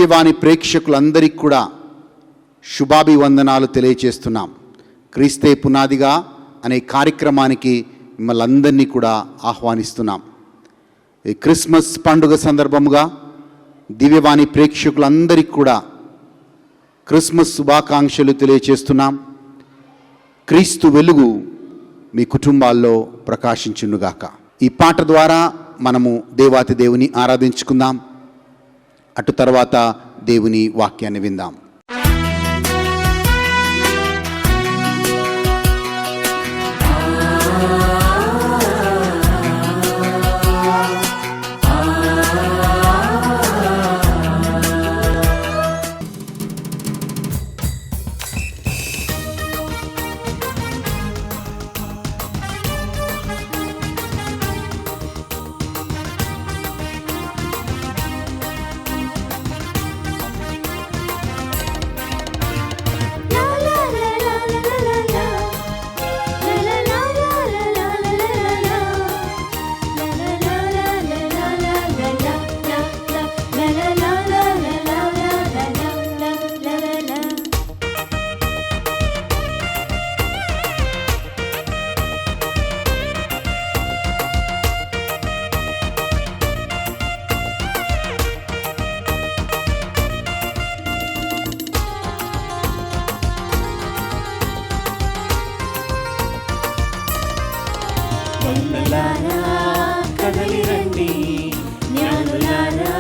దివ్యవాణి ప్రేక్షకులందరికీ కూడా శుభాభివందనాలు తెలియచేస్తున్నాం. క్రీస్తే పునాదిగా అనే కార్యక్రమానికి మిమ్మల్ని అందరినీ కూడా ఆహ్వానిస్తున్నాం. ఈ క్రిస్మస్ పండుగ సందర్భముగా దివ్యవాణి ప్రేక్షకులందరికీ కూడా క్రిస్మస్ శుభాకాంక్షలు తెలియచేస్తున్నాం. క్రీస్తు వెలుగు మీ కుటుంబాల్లో ప్రకాశించునుగాక. ఈ పాట ద్వారా మనము దేవాతి దేవుని ఆరాధించుకుందాం. అటు తర్వాత దేవుని వాక్యాన్ని విందాం. కదలి రండి, జ్ఞానులారా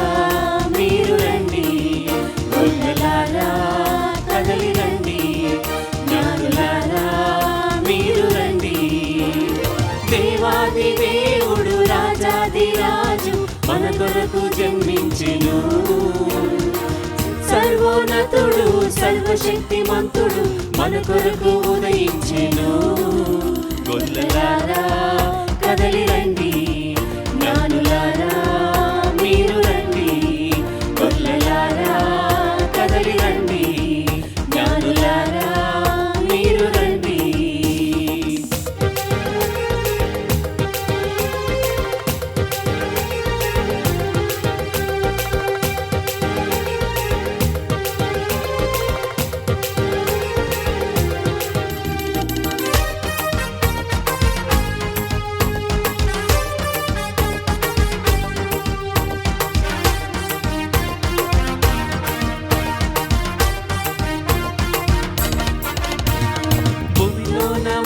మీరు రండి. గొల్లలారా కదలి రండి, జ్ఞానులారా మీరు రండి. దేవాది దేవుడు రాజాది రాజు మన కొరకు జన్మించెను. సర్వోన్నతుడు సర్వశక్తిమంతుడు మన కొరకు ఉదయించెను. గొల్లలారా కదలి రండి, జ్ఞానులారా మీరు రండి. గొల్లలారా కదలి రండి, జ్ఞానులారా మీరు రండి.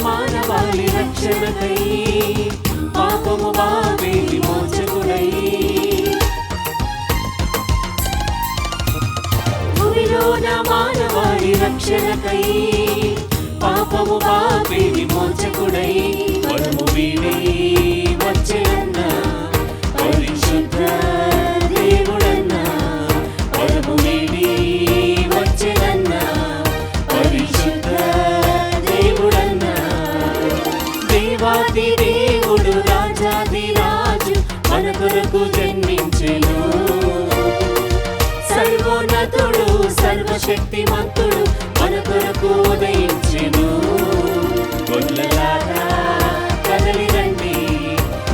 మానవాళి రక్షణకై పాపము బావే విమోచకుడై భూమిలోన మానవాళి రక్షణకై పాపము బావే విమోచకుడై వరము వీడి వచ్చెనన్న పరిశుద్ధ దేవుడన్న. వరము వీడి వచ్చెనన్న పరిశుద్ధ దేవుడన్న. దేవాది దేవుడు రాజాది రాజు మన కొరకు జన్మించెను. సర్వోన్నతుడు సర్వశక్తిమంతుడు మన కొరకు ఉదయించెను. గొల్లలారా కదలి రండి,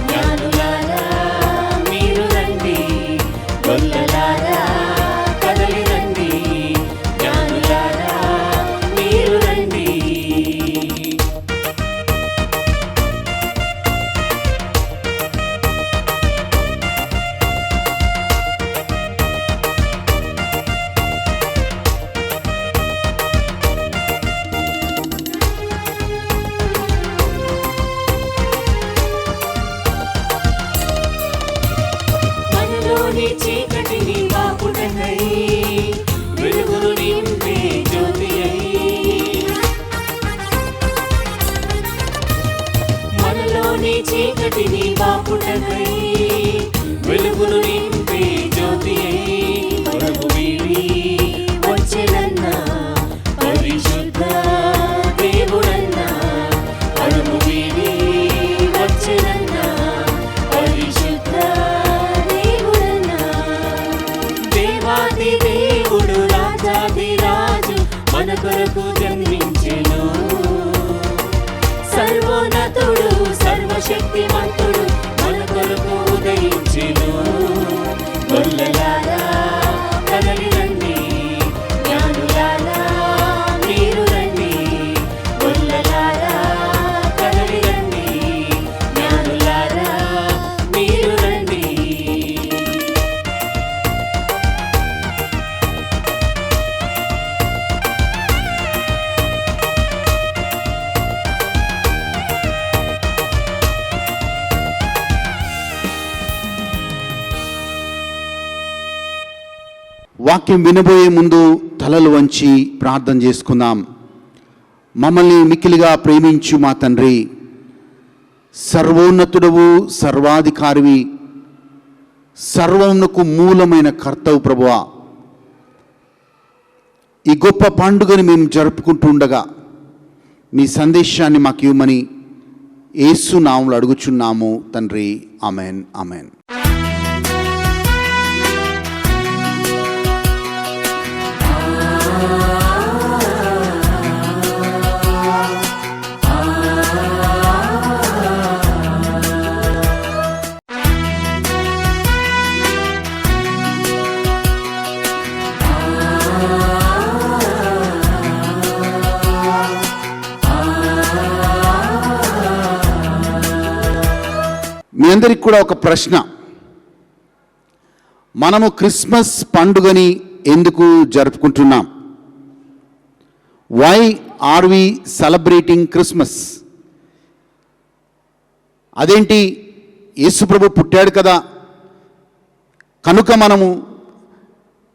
జ్ఞానులారా మీరు రండి. గొల్లలారా కదలి రండి, జ్ఞానులారా మీరు రండి. చీకటిని బాపుటకై వెలుగును నింపే జ్యోతి అయి. మనలోని చీకటిని బాపుటకై వెలుగును నింపే జ్యోతి అయి. వరము వీడి వచ్చెనన్న పరిశుద్ధ దేవుడన్న. వరము వీడి వచ్చెనన్న పరిశుద్ధ దేవుడు రాజాది రాజు మన కొరకు జన్మించెను. సర్వోన్నతుడు సర్వశక్తిమంతుడు మన కొరకు ఉదయించెను. గొల్లలారా కదలి రండి, వాక్యం వినబోయే ముందు తలలు వంచి ప్రార్థన చేసుకుందాం. మమ్మల్ని మిక్కిలిగా ప్రేమించు మా తండ్రి, సర్వోన్నతుడవు, సర్వాధికారివి, సర్వమునకు మూలమైన కర్తవు ప్రభువా, ఈ గొప్ప పండుగని మేము జరుపుకుంటూ ఉండగా మీ సందేశాన్ని మాకు ఇవ్వమని యేసు నామములో అడుగుచున్నాము తండ్రి. Amen, amen. మీ అందరికి కూడా ఒక ప్రశ్న. మనము క్రిస్మస్ పండుగని ఎందుకు జరుపుకుంటున్నాం? Why are we celebrating Christmas? అదేంటి, యేసుప్రభు పుట్టాడు కదా కనుక మనము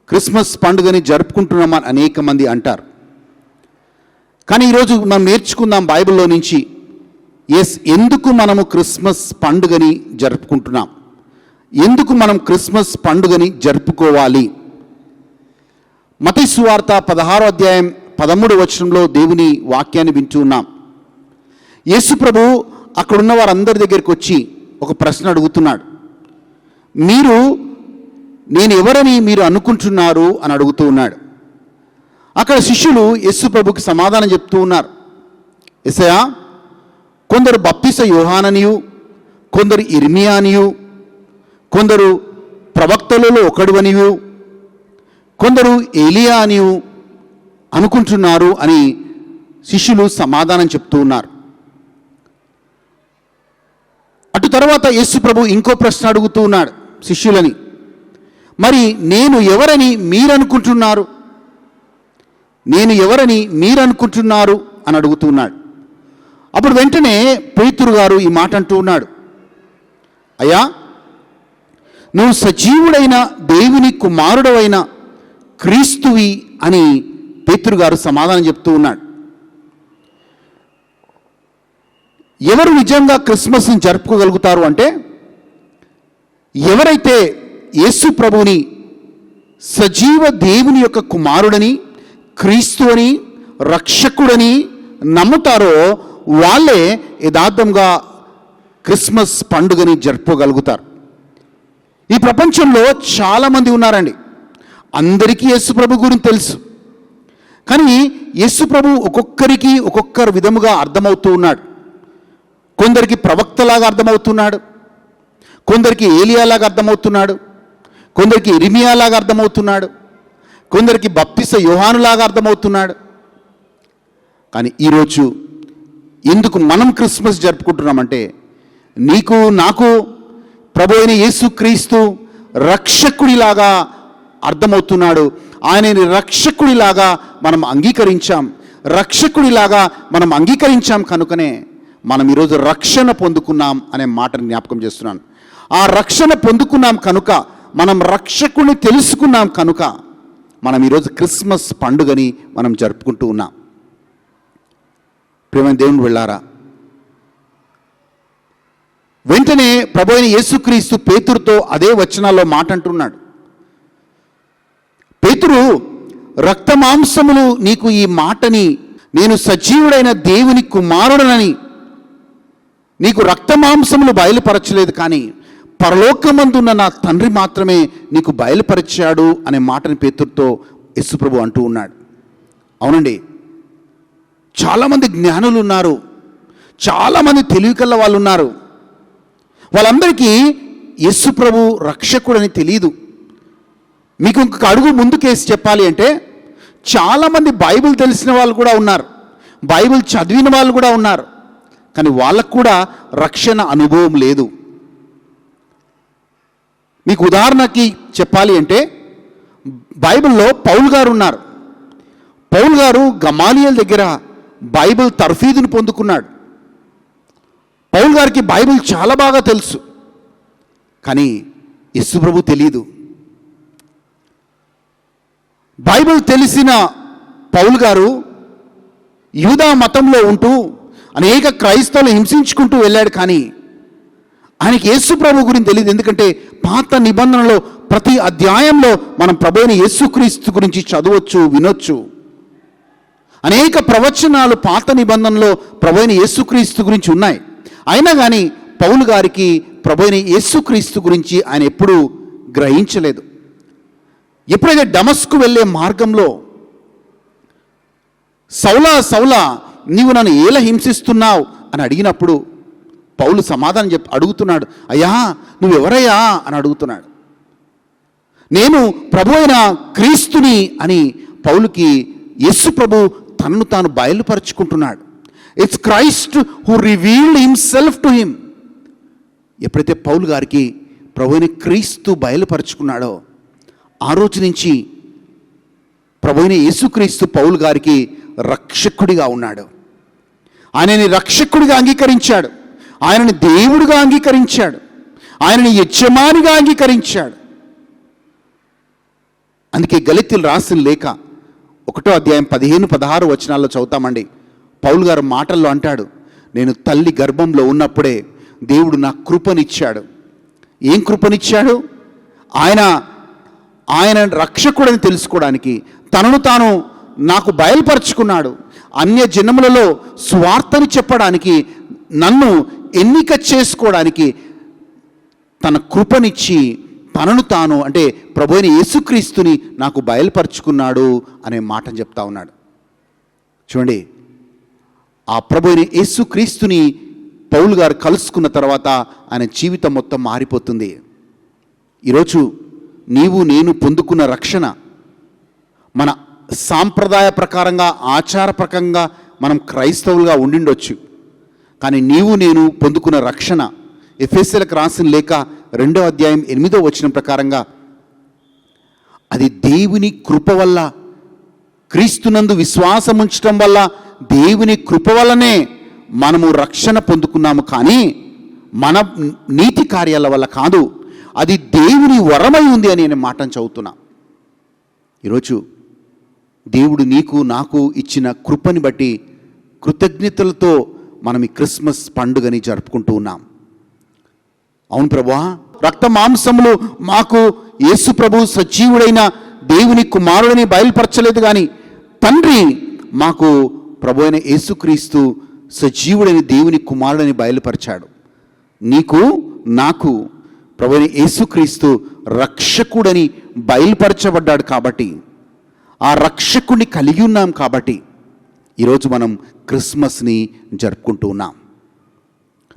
క్రిస్మస్ పండుగని జరుపుకుంటున్నామని అనేక మంది అంటారు. కానీ ఈరోజు మనం నేర్చుకుందాం బైబిల్లో నుంచి, ఎందుకు మనము క్రిస్మస్ పండుగని జరుపుకుంటున్నాం, ఎందుకు మనం క్రిస్మస్ పండుగని జరుపుకోవాలి. మత్తయి సువార్త 16వ అధ్యాయం 13వ వచనంలో దేవుని వాక్యాన్ని వింటూ ఉన్నాం. యేసు ప్రభు అక్కడున్న వారందరి దగ్గరికి వచ్చి ఒక ప్రశ్న అడుగుతున్నాడు. నేను ఎవరని మీరు అనుకుంటున్నారు అని అడుగుతూ ఉన్నాడు. అక్కడ శిష్యులు యేసు ప్రభుకి సమాధానం చెప్తూ ఉన్నారు. యేసయ్యా, కొందరు బప్తిస యోహాననియు, కొందరు ఇర్మియానియు, కొందరు ప్రవక్తలలో ఒకడువనియు, కొందరు ఏలియా అనియు అనుకుంటున్నారు అని శిష్యులు సమాధానం చెప్తూ ఉన్నారు. అటు తర్వాత యేసు ప్రభు ఇంకో ప్రశ్న అడుగుతూ ఉన్నాడు శిష్యులని. మరి నేను ఎవరని మీరనుకుంటున్నారు? నేను ఎవరని మీరనుకుంటున్నారు అని అడుగుతూ ఉన్నాడు. అప్పుడు వెంటనే పేతురు గారు ఈ మాట అంటూ ఉన్నాడు. అయ్యా, నువ్వు సజీవుడైన దేవుని కుమారుడవైన క్రీస్తువి అని పేతురు గారు సమాధానం చెప్తూ ఉన్నాడు. ఎవరు నిజంగా క్రిస్మస్ని జరుపుకోగలుగుతారు అంటే, ఎవరైతే యేసు ప్రభువుని సజీవ దేవుని యొక్క కుమారుడని, క్రీస్తు అని, రక్షకుడని నమ్ముతారో వాళ్ళే యథార్థంగా క్రిస్మస్ పండుగని జరుపుకోగలుగుతారు. ఈ ప్రపంచంలో చాలామంది ఉన్నారండి. అందరికీ యేసు ప్రభు గురించి తెలుసు. కానీ యేసు ప్రభు ఒక్కొక్కరికి ఒక్కొక్కరు విధముగా అర్థమవుతూ ఉన్నాడు. కొందరికి ప్రవక్తలాగా అర్థమవుతున్నాడు, కొందరికి ఏలియాలాగా అర్థమవుతున్నాడు, కొందరికి ఇర్మియాలాగా అర్థమవుతున్నాడు, కొందరికి బప్తిస యోహానులాగా అర్థమవుతున్నాడు. కానీ ఈరోజు ఎందుకు మనం క్రిస్మస్ జరుపుకుంటున్నామంటే, నీకు నాకు ప్రభు అయిన యేసుక్రీస్తు రక్షకుడిలాగా అర్థమవుతున్నాడు. ఆయనని రక్షకుడిలాగా మనం అంగీకరించాం కనుకనే మనం ఈరోజు రక్షణ పొందుకున్నాం అనే మాటను జ్ఞాపకం చేస్తున్నాను. ఆ రక్షణ పొందుకున్నాం కనుక, మనం రక్షకుడిని తెలుసుకున్నాం కనుక మనం ఈరోజు క్రిస్మస్ పండుగని మనం జరుపుకుంటూ ఉన్నాం. ప్రియమైన దేవుని వెళ్ళారా, వెంటనే ప్రభు అయిన యేసుక్రీస్తు పేతురుతో అదే వచనాల్లో మాట అంటున్నాడు. పేతురు, రక్తమాంసములు నీకు ఈ మాటని, నేను సజీవుడైన దేవుని కుమారుడనని నీకు రక్తమాంసములు బయలుపరచలేదు, కానీ పరలోకమందున్న నా తండ్రి మాత్రమే నీకు బయలుపరిచాడు అనే మాటని పేతురుతో యేసుప్రభు అంటూ ఉన్నాడు. అవునండి, చాలామంది జ్ఞానులు ఉన్నారు, చాలామంది తెలివికల్ల వాళ్ళు ఉన్నారు. వాళ్ళందరికీ యేసుప్రభు రక్షకుడని తెలియదు. మీకు ఇంకొక అడుగు ముందుకేసి చెప్పాలి అంటే, చాలామంది బైబిల్ తెలిసిన వాళ్ళు కూడా ఉన్నారు, బైబిల్ చదివిన వాళ్ళు కూడా ఉన్నారు, కానీ వాళ్ళకు కూడా రక్షణ అనుభవం లేదు. మీకు ఉదాహరణకి చెప్పాలి అంటే, బైబిల్లో పౌలు గారు ఉన్నారు. పౌలు గారు గమాలియల్ దగ్గర బైబిల్ తర్ఫీదును పొందుకున్నాడు. పౌలు గారికి బైబిల్ చాలా బాగా తెలుసు, కానీ యేసు ప్రభు తెలియదు. బైబిల్ తెలిసిన పౌలు గారు యూదా మతంలో ఉంటూ అనేక క్రైస్తవులు హింసించుకుంటూ వెళ్ళాడు. కానీ ఆయనకి యేసు ప్రభు గురించి తెలియదు. ఎందుకంటే పాత నిబంధనలో ప్రతి అధ్యాయంలో మనం ప్రభు అయిన యేసుక్రీస్తు గురించి చదవచ్చు, వినొచ్చు. అనేక ప్రవచనాలు పాత నిబంధనలో ప్రభు అయిన యేసుక్రీస్తు గురించి ఉన్నాయి. అయినా కానీ పౌలు గారికి ప్రభు అయిన యేసుక్రీస్తు గురించి ఆయన ఎప్పుడూ గ్రహించలేదు. ఎప్పుడైతే డమస్కు వెళ్ళే మార్గంలో సౌలా సౌలా నీవు నన్ను ఏలా హింసిస్తున్నావు అని అడిగినప్పుడు పౌలు సమాధానం అడుగుతున్నాడు, అయ్యా నువ్వెవరయ్యా అని అడుగుతున్నాడు. నేను ప్రభు అయిన క్రీస్తుని అని పౌలుకి యేసు ప్రభు తనను తాను బయలుపరుచుకుంటున్నాడు. It's Christ who revealed himself to him. ఎప్పుడైతే పౌలు గారికి ప్రభు అయిన క్రీస్తు బయలుపరుచుకున్నాడో ఆ రోజు నుంచి ప్రభు అయిన యేసుక్రీస్తు పౌలు గారికి రక్షకుడిగా ఉన్నాడు. ఆయనని రక్షకుడిగా అంగీకరించాడు, ఆయనని దేవుడిగా అంగీకరించాడు, ఆయనని యజమానిగా అంగీకరించాడు. అందుకే గలతీయులు రాసిన లేఖ 1వ అధ్యాయం 15-16 వచనాల్లో చదువుతామండి. పౌలు గారు మాటల్లో అంటాడు, నేను తల్లి గర్భంలో ఉన్నప్పుడే దేవుడు నాకు కృపనిచ్చాడు. ఏం కృపనిచ్చాడు? ఆయన రక్షకుడని తెలుసుకోవడానికి తనను తాను నాకు బయలుపరుచుకున్నాడు. అన్య జనములలో స్వార్థని చెప్పడానికి, నన్ను ఎన్నిక చేసుకోవడానికి తన కృపనిచ్చి తనను తాను అంటే ప్రభు అయిన యేసుక్రీస్తుని నాకు బయలుపరుచుకున్నాడు అనే మాటను చెప్తా ఉన్నాడు. చూడండి, ఆ ప్రభు అయిన యేసుక్రీస్తుని పౌలు గారు కలుసుకున్న తర్వాత ఆయన జీవితం మొత్తం మారిపోతుంది. ఈరోజు నీవు నేను పొందుకున్న రక్షణ మన సాంప్రదాయ ప్రకారంగా ఆచార ప్రకారంగా మనం క్రైస్తవులుగా ఉండిండొచ్చు. కానీ నీవు నేను పొందుకున్న రక్షణ ఎఫెసీయులకు రాసిన లేఖ 2వ అధ్యాయం 8వ వచనం ప్రకారంగా అది దేవుని కృప వల్ల, క్రీస్తునందు విశ్వాసం ఉంచడం వల్ల, దేవుని కృప వల్లనే మనము రక్షణ పొందుకున్నాము. కానీ మన నీతి కార్యాల వల్ల కాదు, అది దేవుని వరమై ఉంది అని నేను మాటను చదువుతున్నా. ఈరోజు దేవుడు నీకు నాకు ఇచ్చిన కృపని బట్టి కృతజ్ఞతలతో మనం ఈ క్రిస్మస్ పండుగని జరుపుకుంటూ ఉన్నాం. అవును ప్రభువా, రక్త మాంసములు మాకు యేసు ప్రభు సజీవుడైన దేవుని కుమారుడిని బయలుపరచలేదు, కానీ తండ్రి మాకు ప్రభు అయిన యేసుక్రీస్తు సజీవుడైన దేవుని కుమారుడిని బయలుపరిచాడు. నీకు నాకు ప్రభు అయిన యేసుక్రీస్తు రక్షకుడని బయలుపరచబడ్డాడు. కాబట్టి ఆ రక్షకుడిని కలిగి ఉన్నాం. కాబట్టి ఈరోజు మనం క్రిస్మస్ని జరుపుకుంటూ ఉన్నాం.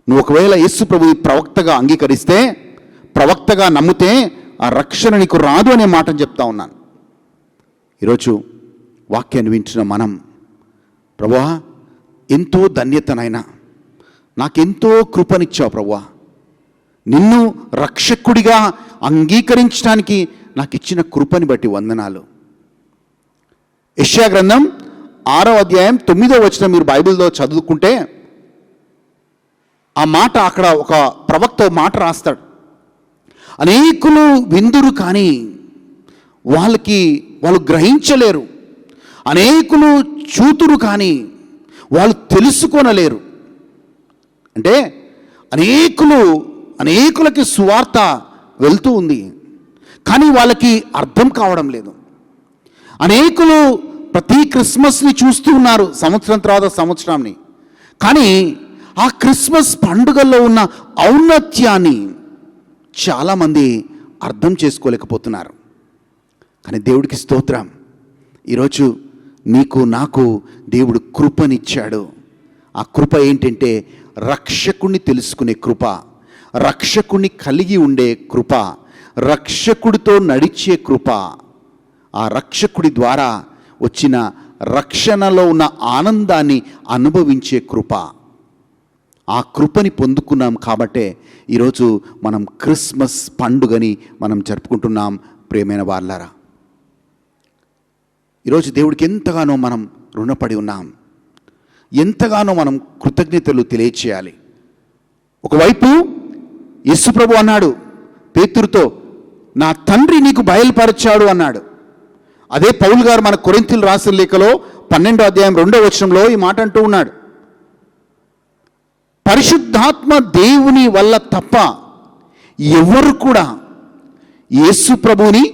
నువ్వు ఒకవేళ యేసు ప్రభుని ప్రవక్తగా అంగీకరిస్తే, ప్రవక్తగా నమ్మితే ఆ రక్షణ నీకు రాదు అనే మాటను చెప్తా ఉన్నాను. ఈరోజు వాక్యాన్ని వింటున్న మనం, ప్రభువా ఎంతో ధన్యతనైనా నాకెంతో కృపనిచ్చావు ప్రభువా, నిన్ను రక్షకుడిగా అంగీకరించడానికి నాకు ఇచ్చిన కృపని బట్టి వందనాలు. యెషయా గ్రంథం 6వ అధ్యాయం 9వ వచనం మీరు బైబిల్లో చదువుకుంటే ఆ మాట, అక్కడ ఒక ప్రవక్త మాట రాస్తాడు, అనేకులు విందురు కానీ వాళ్ళు గ్రహించలేరు, అనేకులు చూతురు కానీ వాళ్ళు తెలుసుకొనలేరు. అంటే అనేకులకి సువార్త వెళ్తూ ఉంది, కానీ వాళ్ళకి అర్థం కావడం లేదు. అనేకులు ప్రతి క్రిస్మస్ని చూస్తూ ఉన్నారు, సంవత్సరం తర్వాత సంవత్సరాన్ని, కానీ ఆ క్రిస్మస్ పండుగల్లో ఉన్న ఔన్నత్యాన్ని చాలామంది అర్థం చేసుకోలేకపోతున్నారు. కానీ దేవుడికి స్తోత్రం, ఈరోజు నీకు నాకు దేవుడు కృపనిచ్చాడు. ఆ కృప ఏంటంటే రక్షకుణ్ణి తెలుసుకునే కృప, రక్షకుణ్ణి కలిగి ఉండే కృప, రక్షకుడితో నడిచే కృప. ఆ రక్షకుడి ద్వారా వచ్చిన రక్షణలో ఉన్న ఆనందాన్ని అనుభవించే కృప. ఆ కృపని పొందుకున్నాం కాబట్టే ఈరోజు మనం క్రిస్మస్ పండుగని మనం జరుపుకుంటున్నాం. ప్రియమైన వాళ్ళారా, ఈరోజు దేవుడికి ఎంతగానో మనం రుణపడి ఉన్నాం, ఎంతగానో మనం కృతజ్ఞతలు తెలియచేయాలి. ఒకవైపు యేసు ప్రభు అన్నాడు పేతురుతో, నా తండ్రి నీకు బయలుపరిచాడు అన్నాడు. అదే పౌలు గారు మన కొరింథీయులు రాసిన లేఖలో 12వ అధ్యాయం 2వ వచనంలో ఈ మాట అంటూ ఉన్నాడు. పరిశుద్ధాత్మ దేవుని వల్ల తప్ప ఎవరు కూడా యేసు ప్రభువుని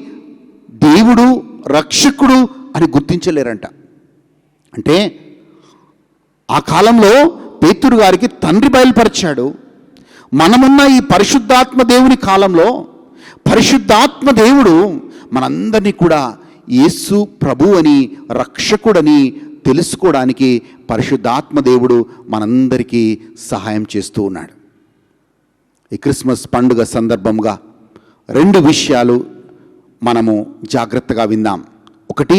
దేవుడు రక్షకుడు అని గుర్తించలేరంట. అంటే ఆ కాలంలో పేతురు గారికి తండ్రి బయలుపరిచాడు. మనమున్న ఈ పరిశుద్ధాత్మ దేవుని కాలంలో పరిశుద్ధాత్మ దేవుడు మనందరినీ కూడా యేసు ప్రభు అని రక్షకుడని తెలుసుకోవడానికి పరిశుద్ధాత్మ దేవుడు మనందరికీ సహాయం చేస్తూ ఉన్నాడు. ఈ క్రిస్మస్ పండుగ సందర్భంగా 2 విషయాలు మనము జాగ్రత్తగా విందాం. ఒకటి,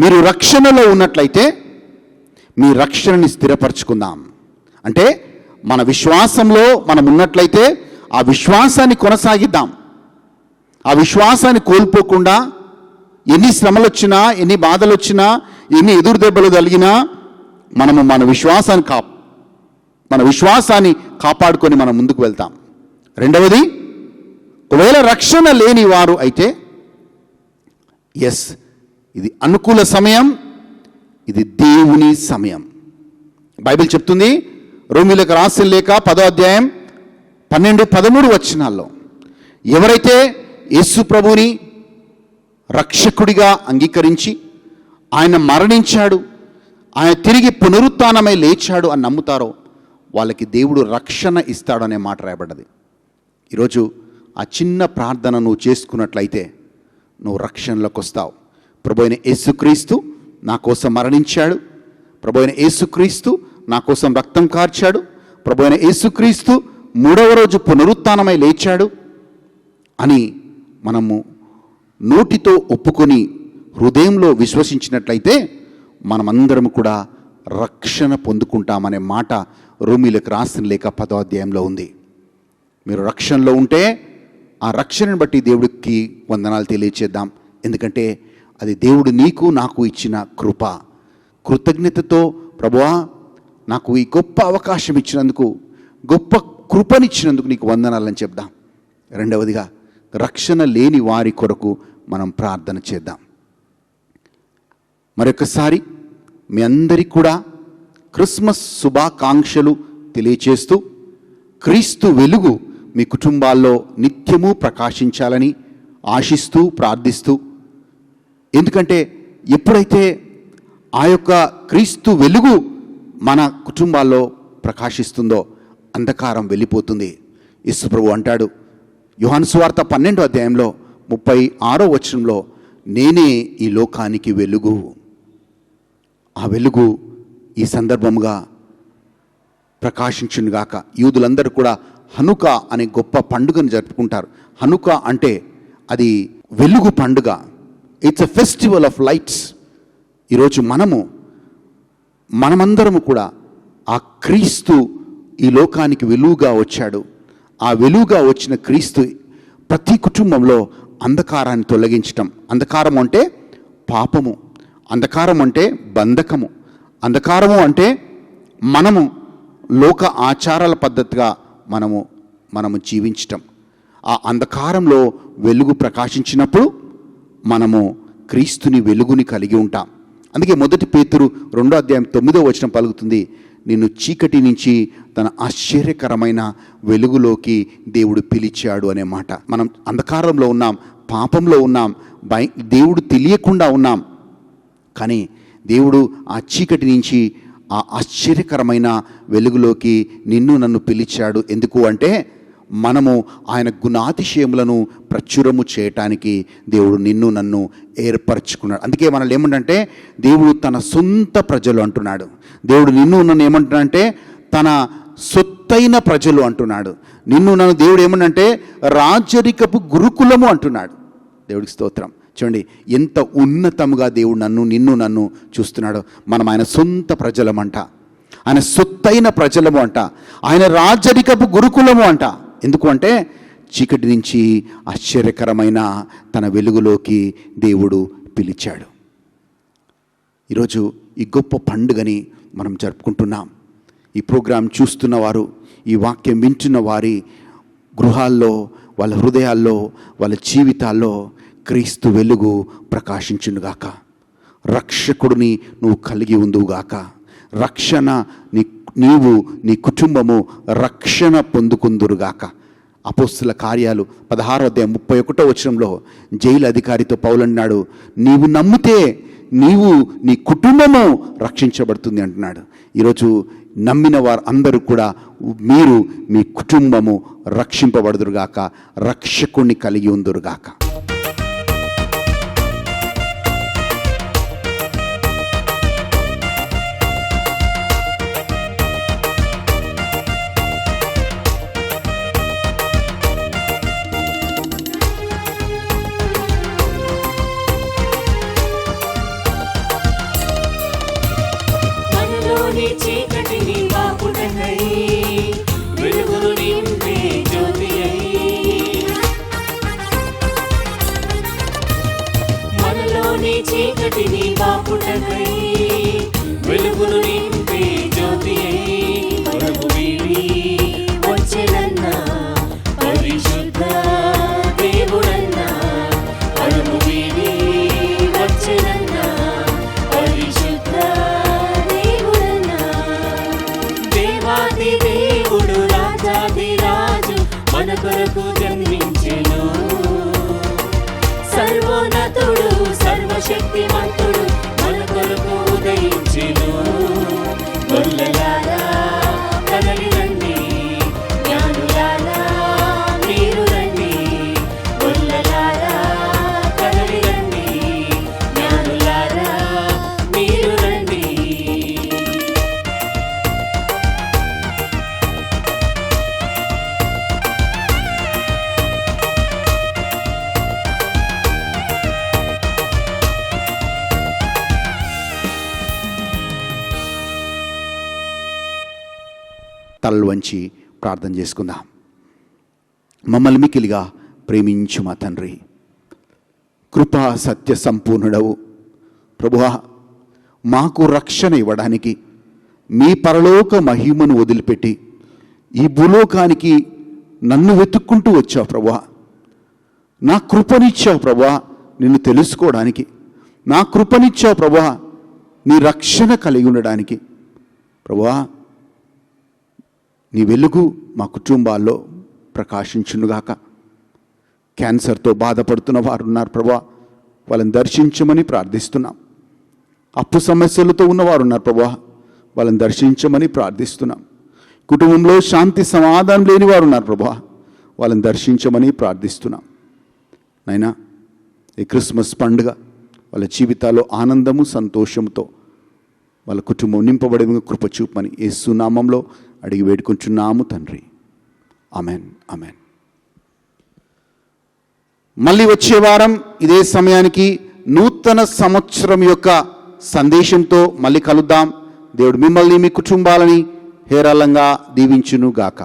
మీరు రక్షణలో ఉన్నట్లయితే మీ రక్షణని స్థిరపరచుకుందాం. అంటే మన విశ్వాసంలో మనం ఉన్నట్లయితే ఆ విశ్వాసాన్ని కొనసాగిద్దాం. ఆ విశ్వాసాన్ని కోల్పోకుండా ఎన్ని శ్రమలు వచ్చినా, ఎన్ని బాధలు వచ్చినా, ఎన్ని ఎదురు దెబ్బలు కలిగినా మనము మన విశ్వాసాన్ని కాపాడుకొని మనం ముందుకు వెళ్తాం. రెండవది, ఒకవేళ రక్షణ లేని వారు అయితే ఇది అనుకూల సమయం, ఇది దేవుని సమయం. బైబిల్ చెప్తుంది, రోమీయులకు రాసిన లేఖ 10వ అధ్యాయం 12-13 వచనాల్లో, ఎవరైతే యేసు ప్రభువుని రక్షకుడిగా అంగీకరించి ఆయన మరణించాడు, ఆయన తిరిగి పునరుత్థానమై లేచాడు అని నమ్ముతారో వాళ్ళకి దేవుడు రక్షణ ఇస్తాడు అనే మాట రాయబడ్డది. ఈరోజు ఆ చిన్న ప్రార్థన నువ్వు చేసుకున్నట్లయితే నువ్వు రక్షణలోకి వస్తావు. ప్రభువైన యేసుక్రీస్తు నా కోసం మరణించాడు, ప్రభువైన యేసుక్రీస్తు నా కోసం రక్తం కార్చాడు, ప్రభువైన యేసుక్రీస్తు 3వ రోజు పునరుత్థానమై లేచాడు అని మనము నోటితో ఒప్పుకొని హృదయంలో విశ్వసించినట్లయితే మనమందరం కూడా రక్షణ పొందుకుంటామనే మాట రోమీయులకు రాసిన లేఖ 10వ అధ్యాయంలో ఉంది. మీరు రక్షణలో ఉంటే ఆ రక్షణను బట్టి దేవుడికి వందనాలు తెలియచేద్దాం. ఎందుకంటే అది దేవుడు నీకు నాకు ఇచ్చిన కృప. కృతజ్ఞతతో ప్రభువా నాకు ఈ గొప్ప అవకాశం ఇచ్చినందుకు, గొప్ప కృపనిచ్చినందుకు నీకు వందనాలని చెప్దాం. రెండవదిగా, రక్షణ లేని వారి కొరకు మనం ప్రార్థన చేద్దాం. మరొకసారి మీ అందరికీ కూడా క్రిస్మస్ శుభాకాంక్షలు తెలియచేస్తూ, క్రీస్తు వెలుగు మీ కుటుంబాల్లో నిత్యము ప్రకాశించాలని ఆశిస్తూ ప్రార్థిస్తూ, ఎందుకంటే ఎప్పుడైతే ఆ యొక్క క్రీస్తు వెలుగు మన కుటుంబాల్లో ప్రకాశిస్తుందో అంధకారం వెళ్ళిపోతుంది. యేసు ప్రభువు అంటాడు యోహాను సువార్త 12వ అధ్యాయంలో 36వ వచనంలో, నేనే ఈ లోకానికి వెలుగు. ఆ వెలుగు ఈ సందర్భంగా ప్రకాశించునుగాక. యూదులందరూ కూడా హనుకా అనే గొప్ప పండుగను జరుపుకుంటారు. హనుకా అంటే అది వెలుగు పండుగ. It's a festival of lights. ఈరోజు మనమందరము కూడా ఆ క్రీస్తు ఈ లోకానికి వెలుగుగా వచ్చాడు. ఆ వెలుగుగా వచ్చిన క్రీస్తు ప్రతి కుటుంబంలో అంధకారాన్ని తొలగించటం. అంధకారం అంటే పాపము, అంధకారం అంటే బంధకము, అంధకారము అంటే మనము లోక ఆచారాల పద్ధతిగా మనము జీవించటం. ఆ అంధకారంలో వెలుగు ప్రకాశించినప్పుడు మనము క్రీస్తుని వెలుగుని కలిగి ఉంటాం. అందుకే 1 పేతురు 2వ అధ్యాయం 9వ వచనం పలుకుతుంది, నిన్ను చీకటి నుంచి తన ఆశ్చర్యకరమైన వెలుగులోకి దేవుడు పిలిచాడు అనే మాట. మనం అంధకారంలో ఉన్నాం, పాపంలో ఉన్నాం, దేవుడు తెలియకుండా ఉన్నాం. కానీ దేవుడు ఆ చీకటి నుంచి ఆ ఆశ్చర్యకరమైన వెలుగులోకి నిన్ను నన్ను పిలిచాడు. ఎందుకు అంటే మనము ఆయన గుణాతిశయములను ప్రచురము చేయటానికి దేవుడు నిన్ను నన్ను ఏర్పరచుకున్నాడు. అందుకే మనల్ని ఏమంటే దేవుడు తన సొంత ప్రజలు అంటున్నాడు. దేవుడు నిన్ను నన్ను ఏమంటున్నాడంటే తన సొత్తైన ప్రజలు అంటున్నాడు. నిన్ను నన్ను దేవుడు ఏమన్నంటే రాజరికపు గురుకులము అంటున్నాడు. దేవుడికి స్తోత్రం. చూడండి ఎంత ఉన్నతముగా దేవుడు నిన్ను చూస్తున్నాడు. మనం ఆయన సొంత ప్రజలమంట, ఆయన సొత్తైన ప్రజలము అంట, ఆయన రాజరికపు గురుకులము అంట. ఎందుకు అంటే చీకటి నుంచి ఆశ్చర్యకరమైన తన వెలుగులోకి దేవుడు పిలిచాడు. ఈరోజు ఈ గొప్ప పండుగని మనం జరుపుకుంటున్నాం. ఈ ప్రోగ్రాం చూస్తున్న వారు, ఈ వాక్యం వింటున్న వారి గృహాల్లో, వాళ్ళ హృదయాల్లో, వాళ్ళ జీవితాల్లో క్రీస్తు వెలుగు ప్రకాశించునుగాక. రక్షకుడిని నువ్వు కలిగి ఉందువుగాక. రక్షణ నీవు నీ కుటుంబము రక్షణ పొందుకుందురుగాక. అపోస్తుల కార్యాలు 16:31 జైలు అధికారితో పౌలు అన్నాడు, నీవు నమ్మితే నీవు నీ కుటుంబము రక్షించబడుతుంది అంటున్నాడు. ఈరోజు నమ్మిన వారు అందరూ కూడా మీరు మీ కుటుంబము రక్షింపబడుదురుగాక, రక్షకుణ్ణి కలిగి ఉందురుగాక. మనలోని చీకటిని బాపుటకై వెలుగును నింపే జ్యోతి అయి, మనలోని చీకటిని బాపుటకై వెలుగును నింపే జ్యోతి అయి, పరము వీడి వచ్చెనన్న పరిశుద్ధ దేవుడన్న, పరము వీడి వచ్చెనన్న పరిశుద్ధ దేవుడన్న. దేవాది దేవుడు రాజాది రాజు మన కొరకు జన్మించెను. సర్వోన్నతుడు సర్వశక్తిమంతుడు మన కొరకు ఉదయించెను. గొల్లలారా కదలి రండి, జ్ఞానులారా మీరు రండి. గొల్లలారా కదలి రండి, జ్ఞానులారా మీరు రండి. తలలు వంచి ప్రార్థన చేసుకుందాం. మమ్మల్ని మికిలిగా ప్రేమించు మా తండ్రి, కృపా సత్య సంపూర్ణుడవు ప్రభువా, మాకు రక్షణ ఇవ్వడానికి మీ పరలోక మహిమను వదిలిపెట్టి ఈ భూలోకానికి నన్ను వెతుక్కుంటూ వచ్చావు ప్రభువా. నా కృపనిచ్చావు ప్రభువా నిన్ను తెలుసుకోవడానికి, నా కృపనిచ్చావు ప్రభువా నీ రక్షణ కలిగి ఉండడానికి. ప్రభువా, నీ వెలుగు మా కుటుంబాల్లో ప్రకాశించునుగాక. క్యాన్సర్తో బాధపడుతున్న వారు ఉన్నారు ప్రభువా, వాళ్ళని దర్శించమని ప్రార్థిస్తున్నాం. అప్పు సమస్యలతో ఉన్నవారు ఉన్నారు ప్రభువా, వాళ్ళని దర్శించమని ప్రార్థిస్తున్నాం. కుటుంబంలో శాంతి సమాధానం లేని వారు ఉన్నారు ప్రభువా, వాళ్ళని దర్శించమని ప్రార్థిస్తున్నాం. నైనా ఈ క్రిస్మస్ పండుగ వాళ్ళ జీవితాల్లో ఆనందము సంతోషంతో వాళ్ళ కుటుంబం నింపబడే కృప చూపమని యేసు నామంలో అడిగి వేడుకుంటున్నాము తండ్రి. Amen, amen. మళ్ళీ వచ్చే వారం ఇదే సమయానికి నూతన సంవత్సరం యొక్క సందేశంతో మళ్ళీ కలుద్దాం. దేవుడు మిమ్మల్ని మీ కుటుంబాలని హేరాళంగా దీవించును గాక.